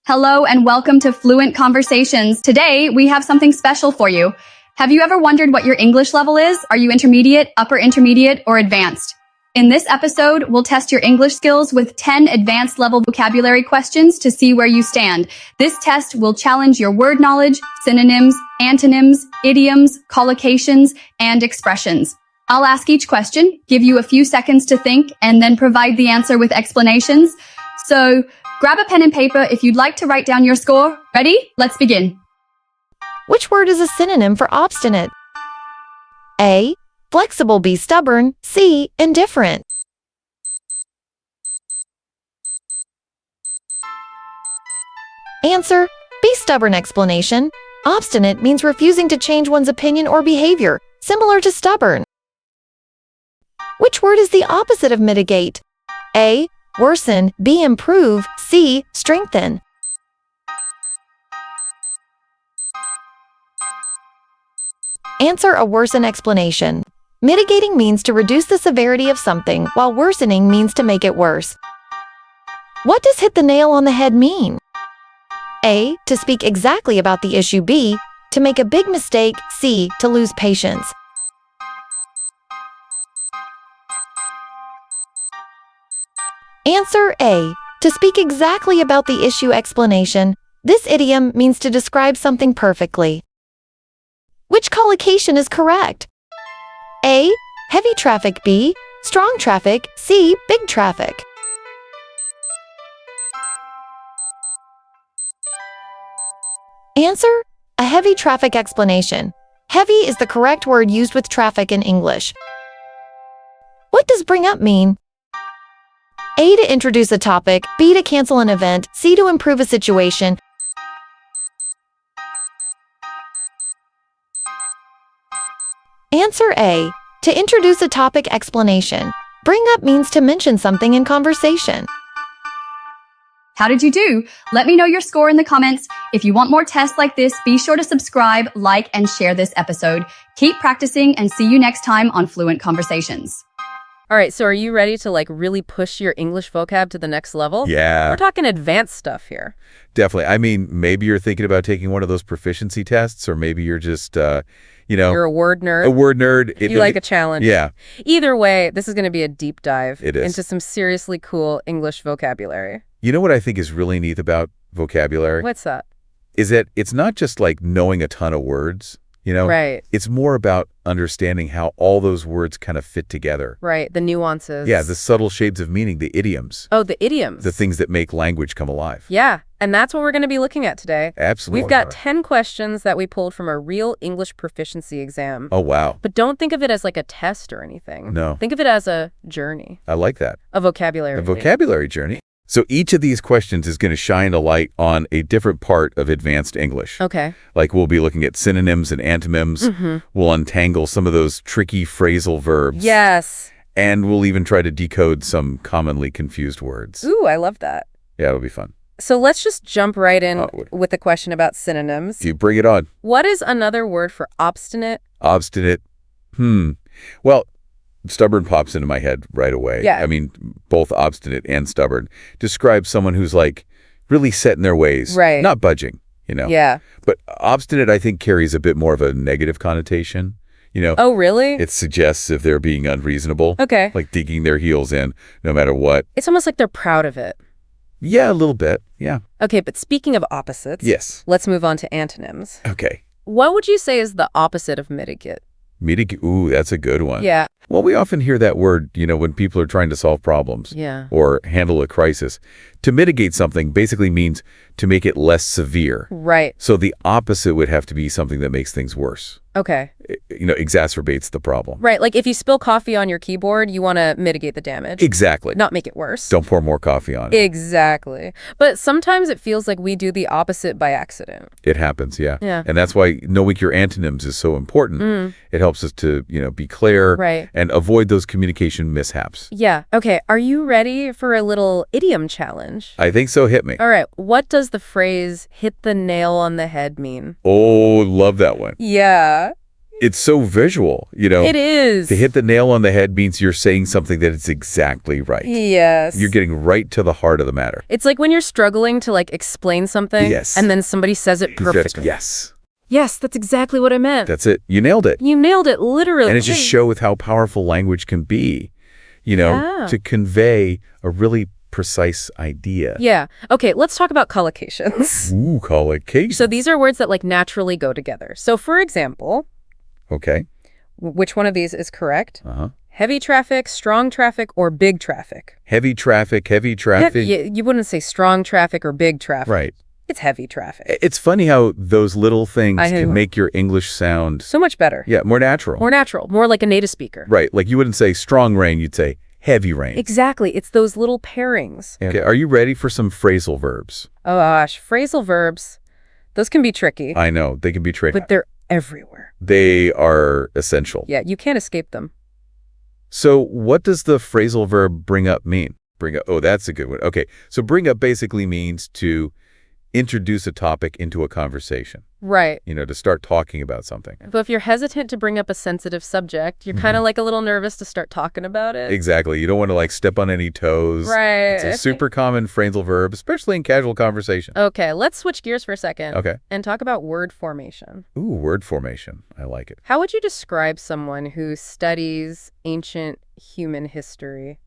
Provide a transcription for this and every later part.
Hello and welcome to Fluent Conversations. Today, we have something special for you. Have you ever wondered what your English level is? Are you intermediate, upper intermediate, or advanced? In this episode, we'll test your English skills with 10 advanced level vocabulary questions to see where you stand. This test will challenge your word knowledge, synonyms, antonyms, idioms, collocations, and expressions. I'll ask each question, give you a few seconds to think, and then provide the answer with explanations. So, grab a pen and paper if you'd like to write down your score. Ready? Let's begin. Which word is a synonym for obstinate? A. Flexible. B. Stubborn. C. Indifferent. Answer. B. Stubborn. Explanation. Obstinate means refusing to change one's opinion or behavior, similar to stubborn. Which word is the opposite of mitigate? A. Worsen. B. Improve. C. Strengthen. Answer. A worsen. Explanation. Mitigating means to reduce the severity of something, while worsening means to make it worse. What does hit the nail on the head mean? A. To speak exactly about the issue. B. To make a big mistake. C. To lose patience. Answer. A. To speak exactly about the issue. Explanation. This idiom means to describe something perfectly. Which collocation is correct? A. Heavy traffic. B. Strong traffic. C. Big traffic. Answer. A heavy traffic. Explanation. Heavy is the correct word used with traffic in English. What does bring up mean? A. To introduce a topic. B. To cancel an event. C. To improve a situation. Answer. A. To introduce a topic. Explanation. Bring up means to mention something in conversation. How did you do? Let me know your score in the comments. If you want more tests like this, be sure to subscribe, like, and share this episode. Keep practicing and see you next time on Fluent Conversations. All right, so are you ready to really push your English vocab to the next level? Yeah. We're talking advanced stuff here. Definitely. I mean, maybe you're thinking about taking one of those proficiency tests, or maybe you're just, You're a word nerd. a word nerd. You like a challenge. Yeah. Either way, this is going to be a deep dive It is. into some seriously cool English vocabulary. You know what I think is really neat about vocabulary? What's that? Is that it's not just like knowing a ton of words, Right. It's more about understanding how all those words kind of fit together. Right, the nuances. Yeah, the subtle shades of meaning, the idioms. Oh, the idioms. The things that make language come alive. Yeah, and that's what we're going to be looking at today. Absolutely. We've got 10 questions that we pulled from a real English proficiency exam. Oh, wow. But don't think of it as like a test or anything. No. Think of it as a journey. I like that. A vocabulary. A vocabulary journey. So each of these questions is going to shine a light on a different part of advanced English. Okay. Like we'll be looking at synonyms and antonyms. We'll untangle some of those tricky phrasal verbs. Yes. And we'll even try to decode some commonly confused words. Ooh, I love that. Yeah, it'll be fun. So let's just jump right in with the question about synonyms. You bring it on. What is another word for obstinate? Obstinate. Well, stubborn pops into my head right away. Yeah. I mean, both obstinate and stubborn describe someone who's really set in their ways. Right. Not budging, Yeah. But obstinate, I think, carries a bit more of a negative connotation. Oh, really? It suggests if they're being unreasonable. Okay. Like digging their heels in no matter what. It's almost like they're proud of it. Yeah, a little bit. Yeah. Okay, but speaking of opposites, Yes. let's move on to antonyms. Okay. What would you say is the opposite of mitigate? Ooh, that's a good one. Yeah. Well, we often hear that word, when people are trying to solve problems. Yeah. Or handle a crisis. To mitigate something basically means to make it less severe. Right. So the opposite would have to be something that makes things worse. Okay. Exacerbates the problem. Right, like if you spill coffee on your keyboard, you want to mitigate the damage. Exactly. Not make it worse. Don't pour more coffee on it. Exactly. But sometimes it feels like we do the opposite by accident. It happens, yeah. Yeah. And that's why knowing your antonyms is so important. It helps us to, be clear Right. and avoid those communication mishaps. Yeah. Okay, are you ready for a little idiom challenge? I think so. Hit me. All right, what does the phrase hit the nail on the head mean? Oh, love that one. Yeah. It's so visual, It is. To hit the nail on the head means you're saying something that is exactly right. Yes. You're getting right to the heart of the matter. It's like when you're struggling to like explain something Yes. and then somebody says it perfectly. Yes. Yes, that's exactly what I meant. That's it. You nailed it. You nailed it, literally. And it just shows how powerful language can be, Yeah. to convey a really precise idea. Yeah. Okay, let's talk about collocations. Ooh, collocation. So these are words that like naturally go together. So for example, Okay. which one of these is correct? Uh-huh. Heavy traffic, strong traffic, or big traffic? Heavy traffic. You wouldn't say strong traffic or big traffic. Right. It's heavy traffic. It's funny how those little things I know. can make your English sound, So much better. more natural. More natural. More like a native speaker. Right. Like you wouldn't say strong rain, you'd say heavy rain. Exactly. It's those little pairings. Okay. Are you ready for some phrasal verbs? Oh gosh, phrasal verbs. Those can be tricky, I know. They can be tricky. but they're everywhere. They are essential. Yeah, you can't escape them. So what does the phrasal verb bring up mean? Bring up. Oh, that's a good one. Okay. So bring up basically means to introduce a topic into a conversation, Right. to start talking about something. But if you're hesitant to bring up a sensitive subject, you're kind of like a little nervous to start talking about it. Exactly. You don't want to like step on any toes. Right. It's a super common phrasal verb, especially in casual conversation. Okay, let's switch gears for a second. Okay. And talk about word formation. Ooh, word formation. I like it. How would you describe someone who studies ancient human history?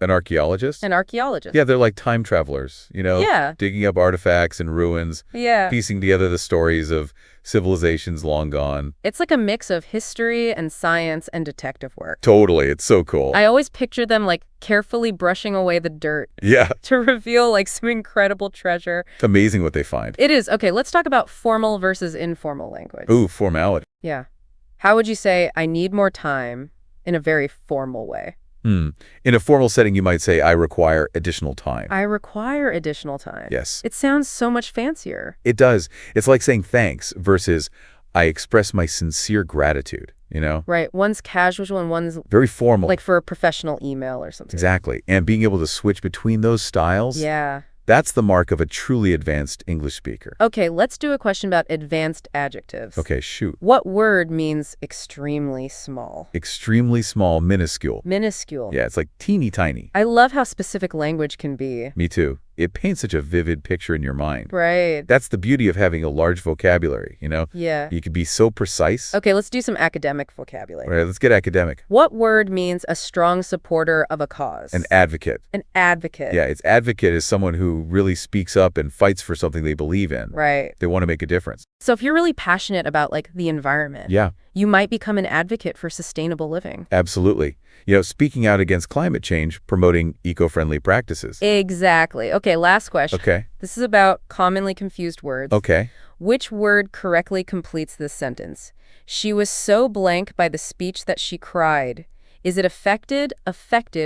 An archaeologist? An archaeologist. Yeah, they're like time travelers, Yeah. digging up artifacts and ruins, Yeah. piecing together the stories of civilizations long gone. It's like a mix of history and science and detective work. Totally. It's so cool. I always picture them like carefully brushing away the dirt Yeah. to reveal like some incredible treasure. It's amazing what they find. It is. Okay, let's talk about formal versus informal language. Ooh, formality. Yeah. How would you say, I need more time in a very formal way? In a formal setting, you might say, I require additional time. I require additional time. Yes. It sounds so much fancier. It does. It's like saying thanks versus I express my sincere gratitude, Right. One's casual and one's Very formal. like for a professional email or something. Exactly. And being able to switch between those styles, Yeah. that's the mark of a truly advanced English speaker. Okay, let's do a question about advanced adjectives. Okay, shoot. What word means extremely small? Extremely small, minuscule. Minuscule. Yeah, it's like teeny tiny. I love how specific language can be. Me too. It paints such a vivid picture in your mind. Right. That's the beauty of having a large vocabulary, Yeah. You could be so precise. Okay, let's do some academic vocabulary. All right, let's get academic. What word means a strong supporter of a cause? An advocate. An advocate. Yeah, it's advocate is someone who really speaks up and fights for something they believe in. Right. They want to make a difference. So if you're really passionate about like the environment, Yeah, you might become an advocate for sustainable living. absolutely. Speaking out against climate change, promoting eco-friendly practices. Exactly. Okay, last question. Okay. This is about commonly confused words. Okay. Which word correctly completes this sentence? She was so blank by the speech that she cried. Is it affected,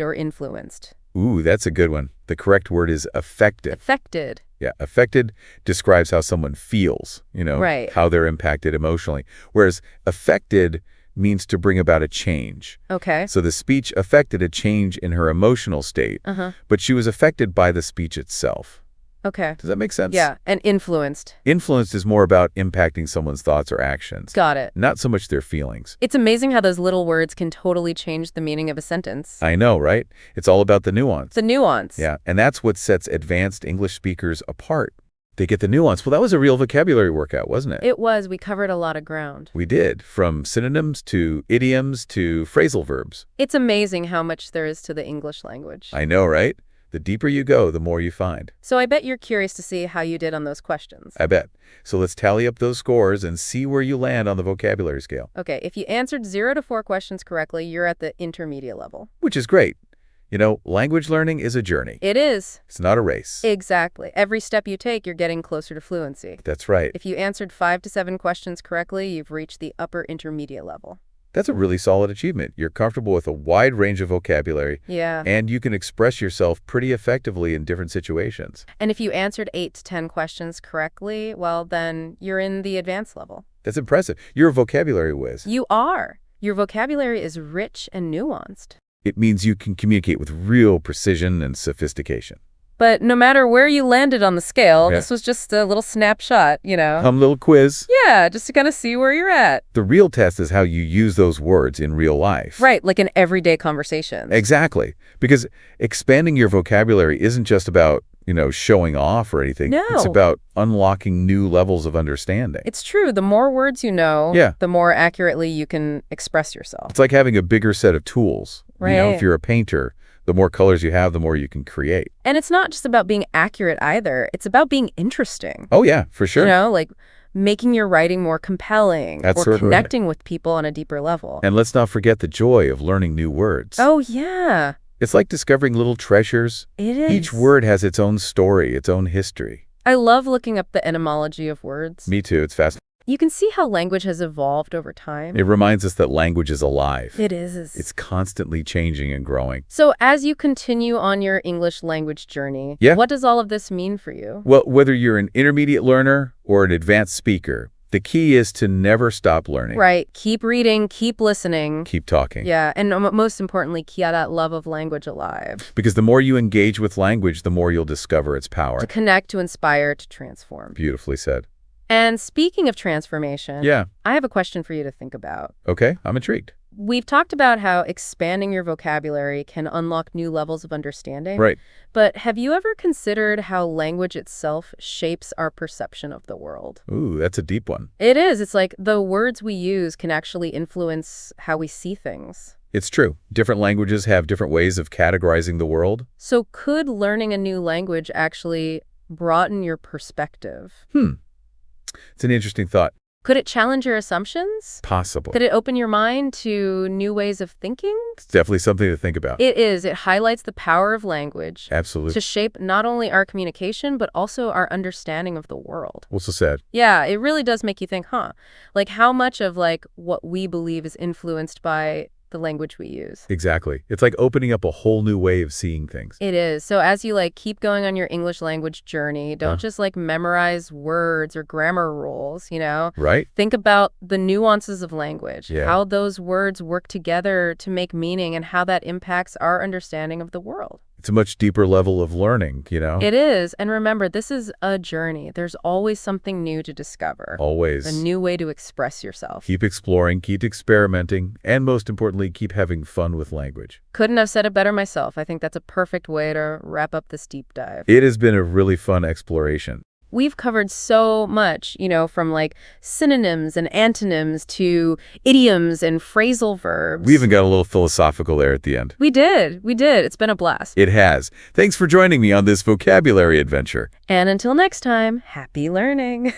or influenced? Ooh, that's a good one. The correct word is affected. Affected. Yeah, affected describes how someone feels, Right. how they're impacted emotionally. Whereas affected means to bring about a change. Okay. So the speech affected a change in her emotional state, but she was affected by the speech itself. Okay. Does that make sense? Yeah, and influenced. Influenced is more about impacting someone's thoughts or actions, Got it. not so much their feelings. It's amazing how those little words can totally change the meaning of a sentence. I know, right? It's all about the nuance. The nuance. Yeah, and that's what sets advanced English speakers apart. They get the nuance. Well, that was a real vocabulary workout, wasn't it? It was. We covered a lot of ground. We did, from synonyms to idioms to phrasal verbs. It's amazing how much there is to the English language. I know, right? The deeper you go, the more you find. So I bet you're curious to see how you did on those questions. I bet. So let's tally up those scores and see where you land on the vocabulary scale. Okay, if you answered 0 to 4 questions correctly, you're at the intermediate level. Which is great. Language learning is a journey. It is. It's not a race. Exactly. Every step you take, you're getting closer to fluency. That's right. If you answered 5 to 7 questions correctly, you've reached the upper intermediate level. That's a really solid achievement. You're comfortable with a wide range of vocabulary, Yeah. and you can express yourself pretty effectively in different situations. And if you answered 8 to 10 questions correctly, well, then you're in the advanced level. That's impressive. You're a vocabulary whiz. You are. Your vocabulary is rich and nuanced. It means you can communicate with real precision and sophistication. But no matter where you landed on the scale, Yeah. this was just a little snapshot, Little quiz. Yeah, just to kind of see where you're at. The real test is how you use those words in real life. Right, like in everyday conversations. Exactly. Because expanding your vocabulary isn't just about, showing off or anything. No. It's about unlocking new levels of understanding. It's true. The more words you know, Yeah. the more accurately you can express yourself. It's like having a bigger set of tools. Right. If you're a painter, the more colors you have, the more you can create. And it's not just about being accurate either. It's about being interesting. Oh, yeah, for sure. Like making your writing more compelling That's or certainly right. connecting with people on a deeper level. And let's not forget the joy of learning new words. Oh, yeah. It's like discovering little treasures. It is. Each word has its own story, its own history. I love looking up the etymology of words. Me too. It's fascinating. You can see how language has evolved over time. It reminds us that language is alive. It is. It's constantly changing and growing. So as you continue on your English language journey, Yeah. what does all of this mean for you? Well, whether you're an intermediate learner or an advanced speaker, the key is to never stop learning. Right. Keep reading, keep listening. Keep talking. Yeah, and most importantly, keep that love of language alive. Because the more you engage with language, the more you'll discover its power. To connect, to inspire, to transform. Beautifully said. And speaking of transformation, Yeah. I have a question for you to think about. Okay, I'm intrigued. We've talked about how expanding your vocabulary can unlock new levels of understanding. Right. But have you ever considered how language itself shapes our perception of the world? Ooh, that's a deep one. It is. It's like the words we use can actually influence how we see things. It's true. Different languages have different ways of categorizing the world. So could learning a new language actually broaden your perspective? It's an interesting thought. Could it challenge your assumptions? Possible. Could it open your mind to new ways of thinking? It's definitely something to think about. It is. It highlights the power of language Absolutely. to shape not only our communication, but also our understanding of the world. What's so sad? Yeah, it really does make you think, like how much of what we believe is influenced by the language we use. Exactly. It's like opening up a whole new way of seeing things. It is. So as you keep going on your English language journey, don't just memorize words or grammar rules, Right? Think about the nuances of language, Yeah. how those words work together to make meaning and how that impacts our understanding of the world. It's a much deeper level of learning, It is. And remember, this is a journey. There's always something new to discover. Always. A new way to express yourself. Keep exploring, keep experimenting, and most importantly, keep having fun with language. Couldn't have said it better myself. I think that's a perfect way to wrap up this deep dive. It has been a really fun exploration. We've covered so much, from synonyms and antonyms to idioms and phrasal verbs. We even got a little philosophical there at the end. We did. It's been a blast. It has. Thanks for joining me on this vocabulary adventure. And until next time, happy learning.